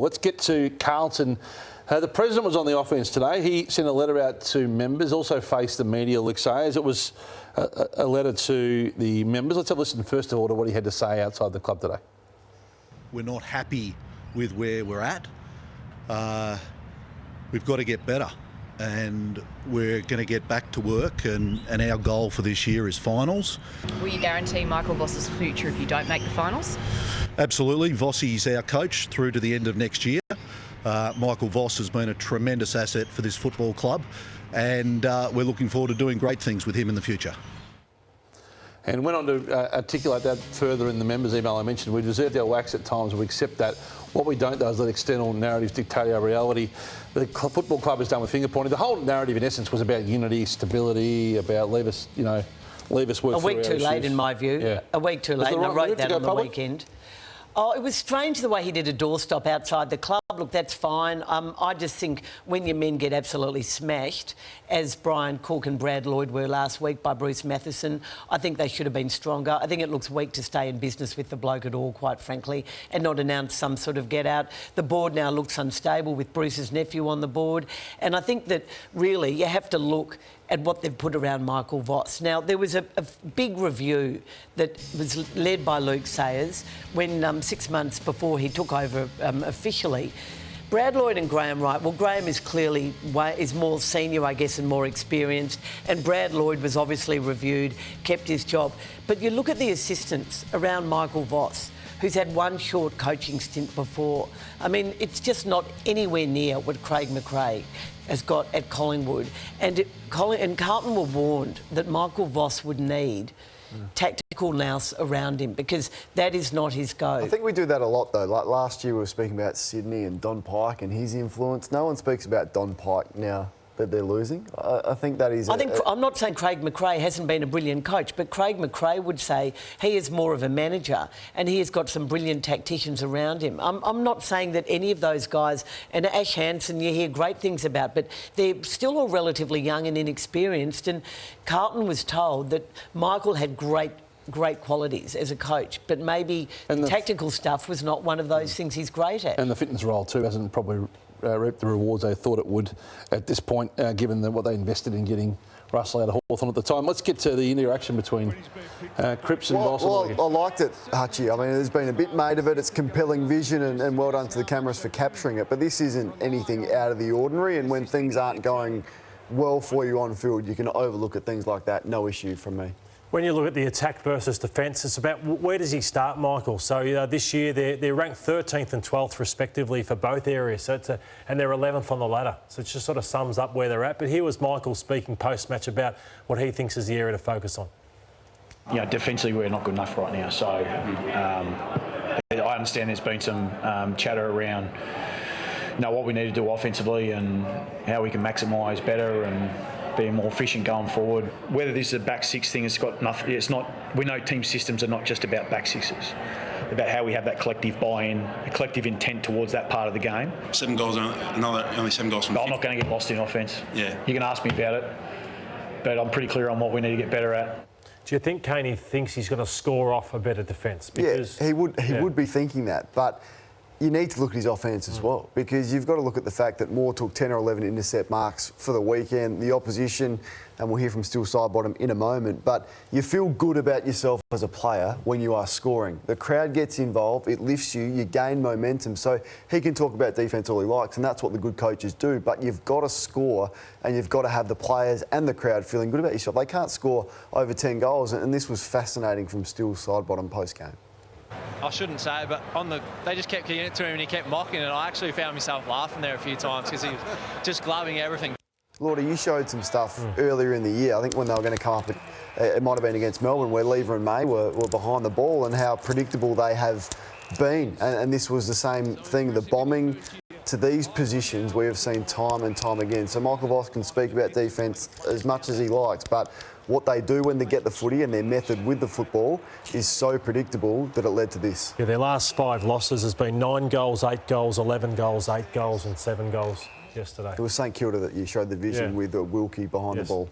Let's get to Carlton. The President was on the offence today. He sent a letter out to members, also faced the media, Luke Sayers. It was a letter to the members. Let's have a listen first of all to what he had to say outside the club today. We're not happy with where we're at. We've got to get better, and we're going to get back to work, and our goal for this year is finals. Will you guarantee Michael Voss's future if you don't make the finals? Absolutely. Vossi's our coach through to the end of next year. Michael Voss has been a tremendous asset for this football club, and we're looking forward to doing great things with him in the future. And went on to articulate that further in the members' email I mentioned. We deserve our wax at times, we accept that. What we don't do is let external narratives dictate our reality. The football club is done with finger pointing. The whole narrative, in essence, was about unity, stability, about leave us work. A week too late, in my view. Yeah. A week too late, and I wrote that on the weekend. Oh, it was strange the way he did a doorstop outside the club. Look, that's fine. I just think when your men get absolutely smashed, as Brian Cook and Brad Lloyd were last week by Bruce Matheson, I think they should have been stronger. I think it looks weak to stay in business with the bloke at all, quite frankly, and not announce some sort of get-out. The board now looks unstable with Bruce's nephew on the board, and I think that really you have to look at what they've put around Michael Voss. Now, there was a big review that was led by Luke Sayers when 6 months before he took over officially. Brad Lloyd and Graham Wright, well, Graham is clearly more senior, I guess, and more experienced, and Brad Lloyd was obviously reviewed, kept his job. But you look at the assistants around Michael Voss, who's had one short coaching stint before. I mean, it's just not anywhere near what Craig McRae has got at Collingwood. And Carlton were warned that Michael Voss would need tactical nous around him because that is not his go. I think we do that a lot, though. Like last year we were speaking about Sydney and Don Pike and his influence. No one speaks about Don Pike now that they're losing. I think that is... I'm not saying Craig McRae hasn't been a brilliant coach, but Craig McRae would say he is more of a manager and he has got some brilliant tacticians around him. I'm not saying that any of those guys, and Ash Hansen you hear great things about, but they're still all relatively young and inexperienced, and Carlton was told that Michael had great qualities as a coach, but maybe the tactical stuff was not one of those things he's great at. And the fitness role too hasn't probably reaped the rewards they thought it would at this point, given what they invested in getting Russell out of Hawthorn at the time. Let's get to the interaction between Cripps and Voss. Well, I liked it, Hutchie. I mean, there's been a bit made of it. It's compelling vision and well done to the cameras for capturing it. But this isn't anything out of the ordinary, and when things aren't going well for you on field, you can overlook at things like that. No issue from me. When you look at the attack versus defence, it's about where does he start, Michael? So this year they're ranked 13th and 12th respectively for both areas, so and they're 11th on the ladder. So it just sort of sums up where they're at. But here was Michael speaking post-match about what he thinks is the area to focus on. Defensively we're not good enough right now. So I understand there's been some chatter around what we need to do offensively and how we can maximise better and being more efficient going forward. Whether this is a back six thing, it's got nothing. It's not. We know team systems are not just about back sixes. About how we have that collective buy-in, a collective intent towards that part of the game. 7 goals, only 7 goals from. I'm not going to get lost in offence. Yeah. You can ask me about it, but I'm pretty clear on what we need to get better at. Do you think Caney thinks he's going to score off a better defence? Because he would be thinking that, but you need to look at his offence as well, because you've got to look at the fact that Moore took 10 or 11 intercept marks for the weekend. The opposition, and we'll hear from Still Sidebottom in a moment, but you feel good about yourself as a player when you are scoring. The crowd gets involved, it lifts you, you gain momentum. So he can talk about defence all he likes, and that's what the good coaches do, but you've got to score and you've got to have the players and the crowd feeling good about yourself. They can't score over 10 goals, and this was fascinating from Still Sidebottom post-game. I shouldn't say it, but they just kept giving it to him and he kept mocking it. I actually found myself laughing there a few times because he was just gloving everything. Lordy, you showed some stuff earlier in the year. I think when they were going to come up, it might have been against Melbourne, where Lever and May were behind the ball, and how predictable they have been. And this was the same thing, the bombing to these positions we have seen time and time again. So Michael Voss can speak about defence as much as he likes, but what they do when they get the footy and their method with the football is so predictable that it led to this. Yeah, their last 5 losses has been 9 goals, 8 goals, 11 goals, 8 goals and 7 goals yesterday. It was St Kilda that you showed the vision with Wilkie behind the ball.